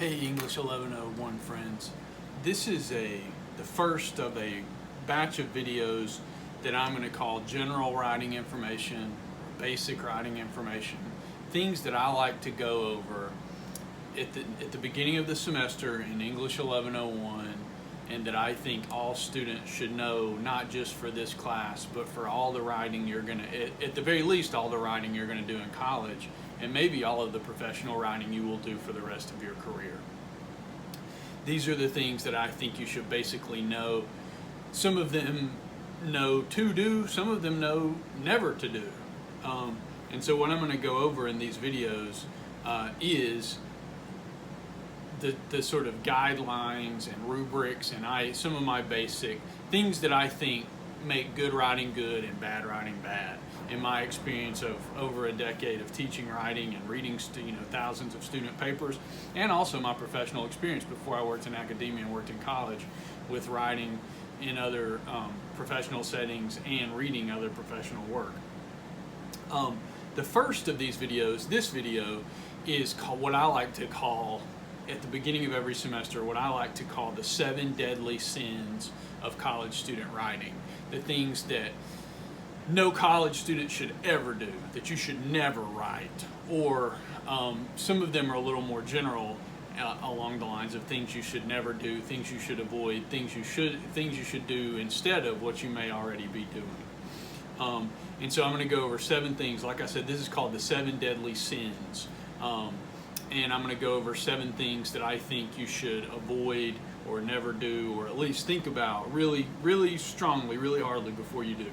Hey English 1101 friends, this is the first of a batch of videos that I'm going to call general writing information, basic writing information, things that I like to go over at the beginning of the semester in English 1101, and that I think all students should know, not just for this class, but for all the writing you're going to, at the very least, all the writing you're going to do in college, and maybe all of the professional writing you will do for the rest of your career. These are the things that I think you should basically know. Some of them know to do, some of them know never to do. And so what I'm going to go over in these videos is the sort of guidelines and rubrics and some of my basic things that I think make good writing good and bad writing bad. In my experience of over a decade of teaching writing and reading thousands of student papers, and also my professional experience before I worked in academia and worked in college with writing in other professional settings and reading other professional work. The first of these videos, this video, is called, what I like to call, at the beginning of every semester, what I like to call the 7 deadly sins of college student writing. The things that no college student should ever do, that you should never write, or some of them are a little more general along the lines of things you should never do, things you should avoid, things you should do instead of what you may already be doing. And so I'm going to go over 7 things. Like I said, this is called the 7 deadly sins. And I'm going to go over 7 things that I think you should avoid or never do, or at least think about really, really strongly, really hardly before you do.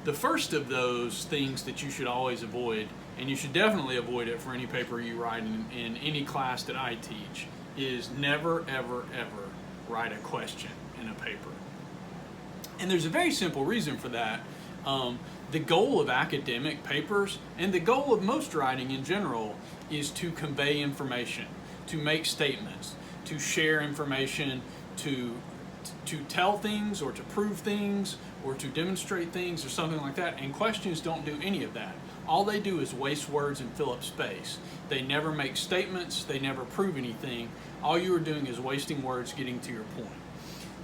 The first of those things that you should always avoid, and you should definitely avoid it for any paper you write in any class that I teach, is never, ever, ever write a question in a paper. And there's a very simple reason for that. The goal of academic papers, and the goal of most writing in general, is to convey information, to make statements, to share information, to tell things or to prove things or to demonstrate things or something like that. And questions don't do any of that. All they do is waste words and fill up space. They never make statements, they never prove anything. All you are doing is wasting words getting to your point.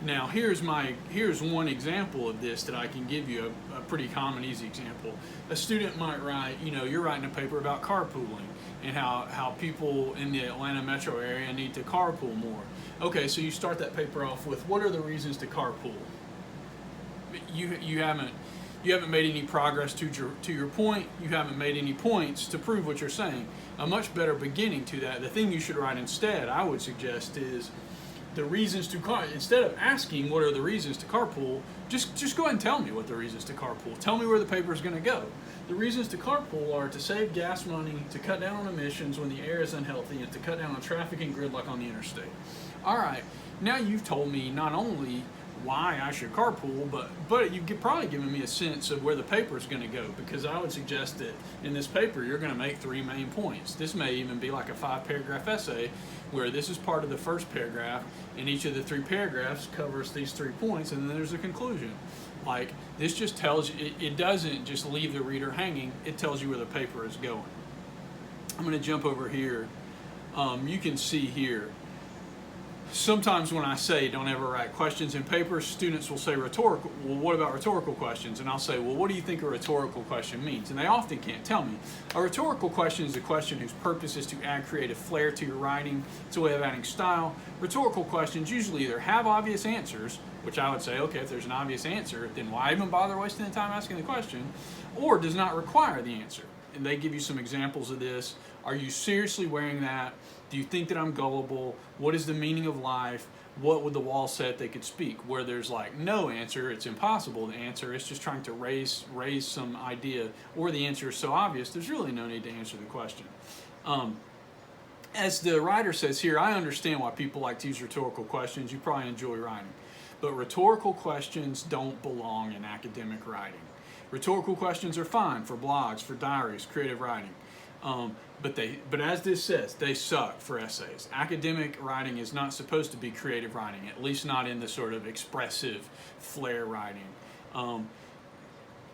Now here's one example of this that I can give you, a pretty common, easy example. A student might write, you're writing a paper about carpooling and how people in the Atlanta metro area need to carpool more. Okay, so you start that paper off with, what are the reasons to carpool? You haven't made any progress to your point. You haven't made any points to prove what you're saying. A much better beginning to that, the thing you should write instead, I would suggest, is the reasons to instead of asking what are the reasons to carpool, just go ahead and tell me what the reasons to carpool. Tell me where the paper is going to go. The reasons to carpool are to save gas money, to cut down on emissions when the air is unhealthy, and to cut down on traffic and gridlock on the interstate. All right, now you've told me not only why I should carpool, but you've probably given me a sense of where the paper is going to go, because I would suggest that in this paper you're going to make 3 main points. This may even be like a 5-paragraph essay where this is part of the first paragraph, and each of the 3 paragraphs covers these 3 points, and then there's a conclusion. Like, this just tells you, it doesn't just leave the reader hanging, it tells you where the paper is going. I'm going to jump over here. You can see here, sometimes when I say don't ever write questions in papers, students will say rhetorical. Well, what about rhetorical questions? And I'll say, well, what do you think a rhetorical question means? And they often can't tell me. A rhetorical question is a question whose purpose is to add creative flair to your writing. It's a way of adding style. Rhetorical questions usually either have obvious answers, which I would say, okay, if there's an obvious answer, then why even bother wasting the time asking the question, or does not require the answer. And they give you some examples of this. Are you seriously wearing that? Do you think that I'm gullible? What is the meaning of life? What would the wall say if they could speak? Where there's like no answer, it's impossible to answer. It's just trying to raise some idea, or the answer is so obvious, there's really no need to answer the question. As the writer says here, I understand why people like to use rhetorical questions. You probably enjoy writing. But rhetorical questions don't belong in academic writing. Rhetorical questions are fine for blogs, for diaries, creative writing. But as this says, they suck for essays. Academic writing is not supposed to be creative writing, at least not in the sort of expressive flair writing.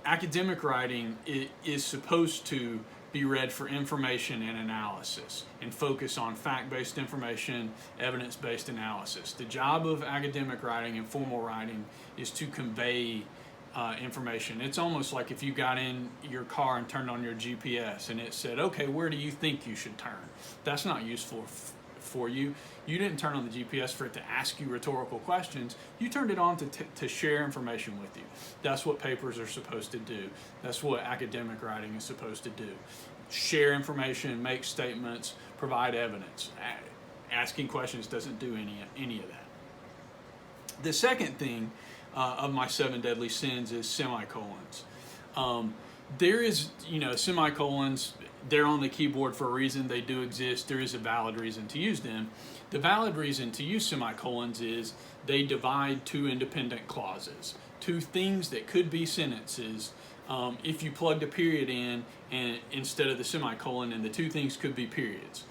Academic writing is supposed to be read for information and analysis, and focus on fact-based information, evidence-based analysis. The job of academic writing and formal writing is to convey information. It's almost like if you got in your car and turned on your GPS and it said, okay, where do you think you should turn? That's not useful for you. You didn't turn on the GPS for it to ask you rhetorical questions. You turned it on to share information with you. That's what papers are supposed to do. That's what academic writing is supposed to do. Share information, make statements, provide evidence. Asking questions doesn't do any of that. The second thing of my 7 deadly sins is semicolons. There is, semicolons, they're on the keyboard for a reason. They do exist. There is a valid reason to use them. The valid reason to use semicolons is they divide two independent clauses, two things that could be sentences. If you plugged a period in and instead of the semicolon, and the two things could be periods.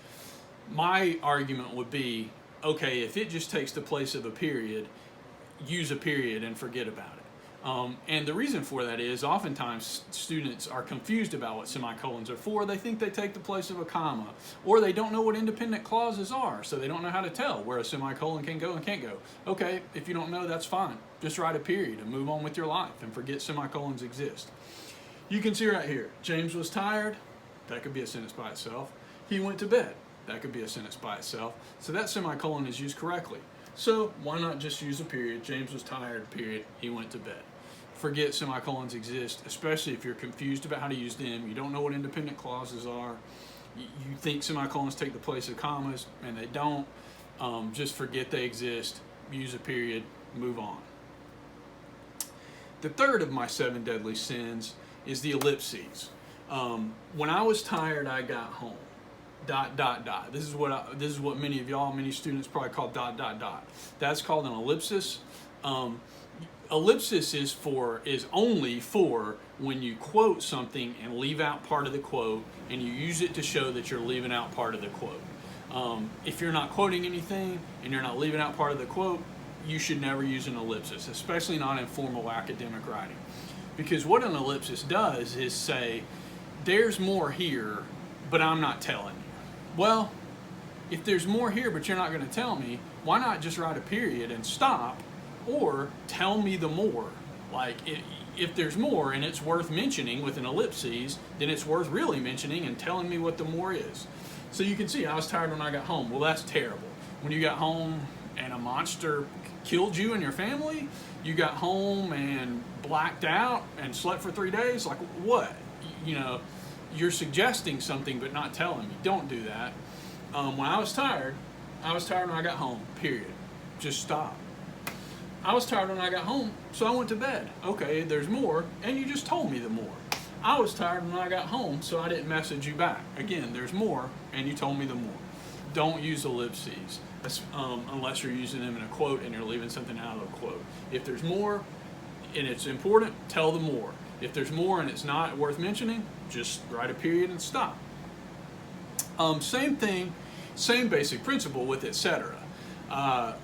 My argument would be, okay, if it just takes the place of a period, use a period and forget about it. And the reason for that is oftentimes students are confused about what semicolons are for. They think they take the place of a comma, or they don't know what independent clauses are, so they don't know how to tell where a semicolon can go and can't go. Okay, if you don't know, that's fine. Just write a period and move on with your life and forget semicolons exist. You can see right here, James was tired. That could be a sentence by itself. He went to bed. That could be a sentence by itself. So that semicolon is used correctly. So why not just use a period? James was tired, period. He went to bed. Forget semicolons exist, especially if you're confused about how to use them. You don't know what independent clauses are. You think semicolons take the place of commas, and they don't. Just forget they exist. Use a period. Move on. The third of my 7 deadly sins is the ellipses. When I was tired, I got home. ... This is what many students probably call ... That's called an ellipsis. Ellipsis is only for when you quote something and leave out part of the quote, and you use it to show that you're leaving out part of the quote. If you're not quoting anything and you're not leaving out part of the quote, you should never use an ellipsis, especially not in formal academic writing. Because what an ellipsis does is say, there's more here, but I'm not telling you. Well, if there's more here but you're not going to tell me, why not just write a period and stop, or tell me the more? Like, if there's more and it's worth mentioning with an ellipses, then it's worth really mentioning and telling me what the more is. So you can see, I was tired when I got home. Well, that's terrible. When you got home and a monster killed you and your family, you got home and blacked out and slept for 3 days, like what? You're suggesting something but not telling me. Don't do that. When I was tired when I got home, period. Just stop. I was tired when I got home, so I went to bed. Okay, there's more, and you just told me the more. I was tired when I got home, so I didn't message you back. Again, there's more, and you told me the more. Don't use ellipses unless you're using them in a quote and you're leaving something out of a quote. If there's more and it's important, tell the more. If there's more and it's not worth mentioning, just write a period and stop. Same thing, same basic principle with etc. Or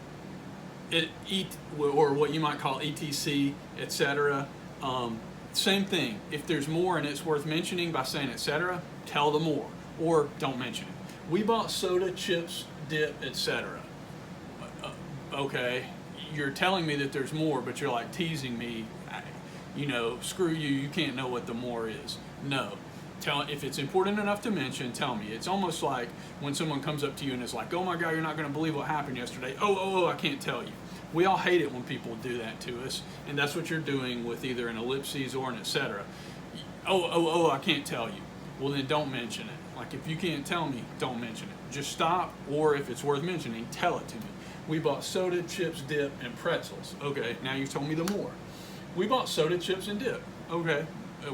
what you might call etc., etc. Same thing. If there's more and it's worth mentioning by saying etc., tell the more, or don't mention it. We bought soda, chips, dip, etc. Okay, you're telling me that there's more, but you're like teasing me. Screw you. You can't know what the more is. No. If it's important enough to mention, tell me. It's almost like when someone comes up to you and is like, oh my God, you're not going to believe what happened yesterday. Oh, I can't tell you. We all hate it when people do that to us, and that's what you're doing with either an ellipses or an etc. Oh, I can't tell you. Well, then don't mention it. Like, if you can't tell me, don't mention it. Just stop, or if it's worth mentioning, tell it to me. We bought soda, chips, dip, and pretzels. Okay, now you've told me the more. We bought soda, chips, and dip. Okay,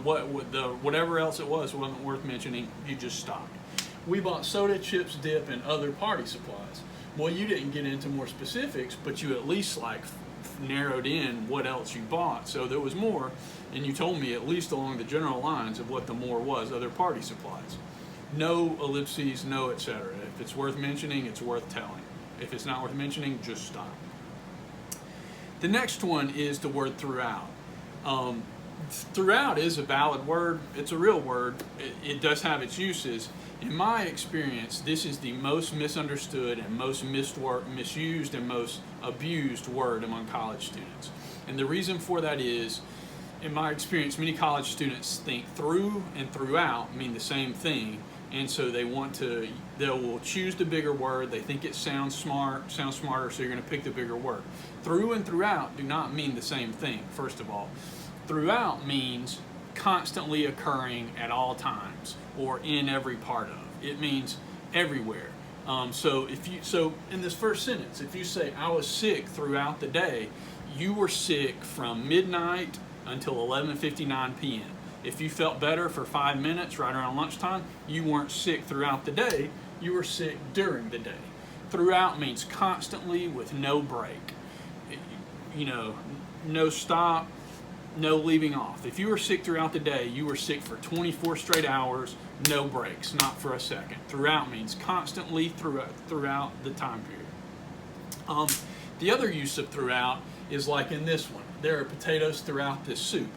whatever else it wasn't worth mentioning. You just stopped. We bought soda, chips, dip, and other party supplies. Well, you didn't get into more specifics, but you at least narrowed in what else you bought. So there was more, and you told me at least along the general lines of what the more was, other party supplies. No ellipses, no etc. If it's worth mentioning, it's worth telling. If it's not worth mentioning, just stop. The next one is the word throughout. throughout is a valid word. It's a real word. It does have its uses. In my experience, this is the most misunderstood and most misused and most abused word among college students. And the reason for that is, in my experience, many college students think through and throughout mean the same thing, and so they will choose the bigger word. They think it sounds smarter, so you're going to pick the bigger word. Through and throughout do not mean the same thing, first of all. Throughout means constantly occurring at all times or in every part of. It means everywhere. So in this first sentence, if you say I was sick throughout the day, you were sick from midnight until 11:59 p.m. If you felt better for 5 minutes right around lunchtime, you weren't sick throughout the day, you were sick during the day. Throughout means constantly with no break. No stop, no leaving off. If you were sick throughout the day, you were sick for 24 straight hours, no breaks, not for a second. Throughout means constantly throughout the time period. The other use of throughout is like in this one. There are potatoes throughout this soup.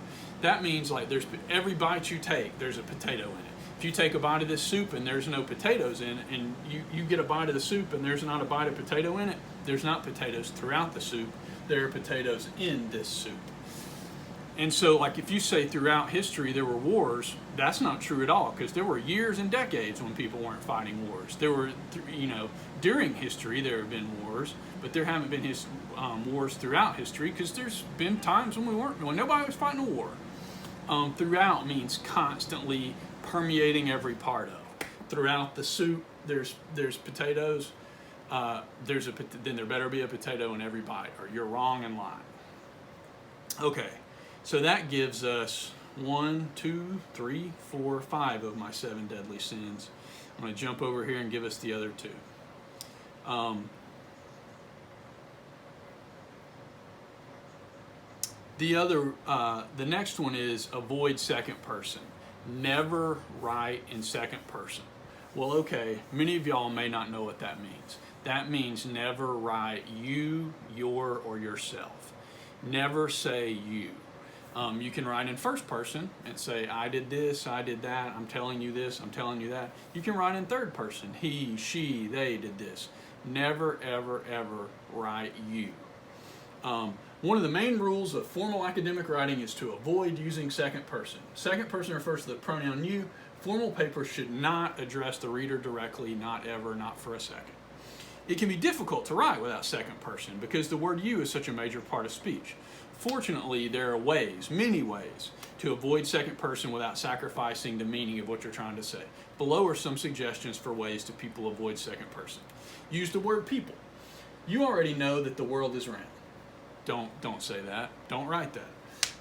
That means like there's every bite you take, there's a potato in it. If you take a bite of this soup and there's no potatoes in it, and you get a bite of the soup and there's not a bite of potato in it, there's not potatoes throughout the soup, there are potatoes in this soup. And so, like, if you say throughout history there were wars, that's not true at all, because there were years and decades when people weren't fighting wars. There were, during history there have been wars, but there haven't been wars throughout history, because there's been times when nobody was fighting a war. Throughout means constantly permeating every part of. Throughout the soup, there's potatoes. Then there better be a potato in every bite, or you're wrong and lying. Okay. So that gives us 1, 2, 3, 4, 5 of my 7 deadly sins. I'm going to jump over here and give us the other 2. The next one is avoid second person. Never write in second person. Well, okay, many of y'all may not know what that means. That means never write you, your, or yourself. Never say you. You can write in first person and say, I did this, I did that, I'm telling you this, I'm telling you that. You can write in third person, he, she, they did this. Never, ever, ever write you. One of the main rules of formal academic writing is to avoid using second person. Second person refers to the pronoun you. Formal papers should not address the reader directly, not ever, not for a second. It can be difficult to write without second person because the word you is such a major part of speech. Fortunately, there are ways, many ways, to avoid second person without sacrificing the meaning of what you're trying to say. Below are some suggestions for ways to people avoid second person. Use the word people. You already know that the world is round. Don't say that. Don't write that.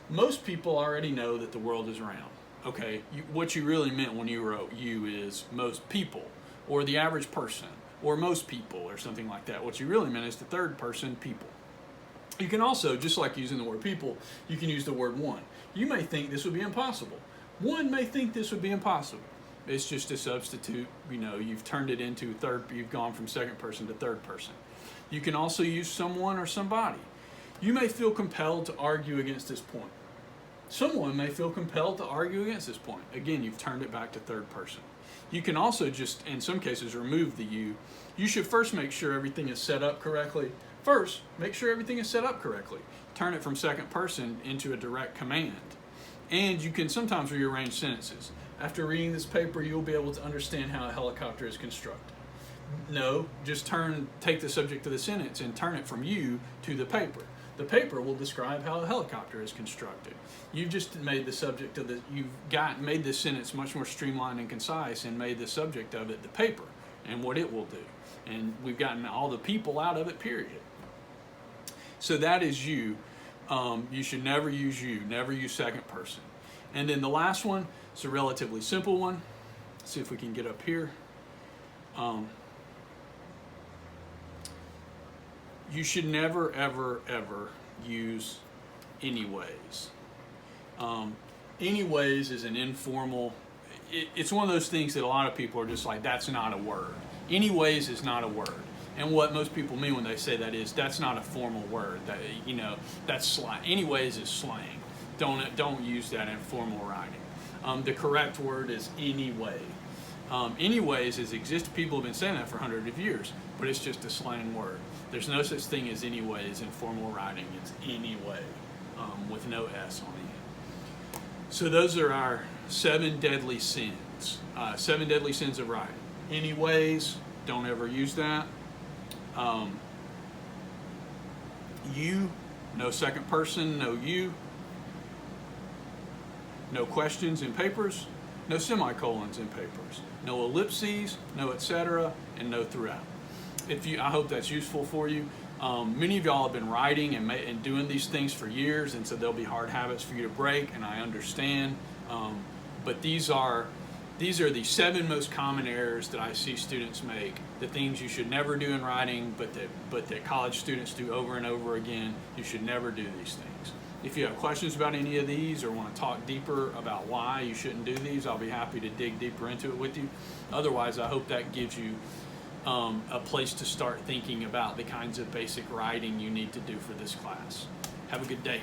Most people already know that the world is round. Okay, what you really meant when you wrote you is most people, or the average person, or most people, or something like that. What you really meant is the third person people. You can also, just like using the word people, you can use the word one. You may think this would be impossible. One may think this would be impossible. It's just a substitute. You've turned it into you've gone from second person to third person. You can also use someone or somebody. You may feel compelled to argue against this point. Someone may feel compelled to argue against this point. Again, you've turned it back to third person. You can also just, in some cases, remove the you. You should first make sure everything is set up correctly. First, make sure everything is set up correctly. Turn it from second person into a direct command. And you can sometimes rearrange sentences. After reading this paper, you'll be able to understand how a helicopter is constructed. No, just take the subject of the sentence and turn it from you to the paper. The paper will describe how a helicopter is constructed. You've just made the subject of made this sentence much more streamlined and concise and made the subject of it the paper and what it will do. And we've gotten all the people out of it, period. So that is you. You should never use you, never use second person. And then the last one, it's a relatively simple one. Let's see if we can get up here. You should never, ever, ever use anyways. Anyways is an informal, it's one of those things that a lot of people are just like, that's not a word. Anyways is not a word. And what most people mean when they say that is, that's not a formal word. That's slang. Anyways is slang. don't use that in formal writing. The correct word is anyway. Anyways is exist. People have been saying that for hundreds of years, but it's just a slang word. There's no such thing as anyways in formal writing. It's anyway, with no S on the end. So those are our 7 deadly sins. 7 deadly sins of writing. Anyways, don't ever use that. You, no second person, no you. No questions in papers, no semicolons in papers, no ellipses, no etc., and no throughout. I hope that's useful for you. Many of y'all have been writing and doing these things for years, and so there'll be hard habits for you to break, and I understand. But these are the 7 most common errors that I see students make. The things you should never do in writing, but that college students do over and over again. You should never do these things. If you have questions about any of these or want to talk deeper about why you shouldn't do these, I'll be happy to dig deeper into it with you. Otherwise, I hope that gives you a place to start thinking about the kinds of basic writing you need to do for this class. Have a good day.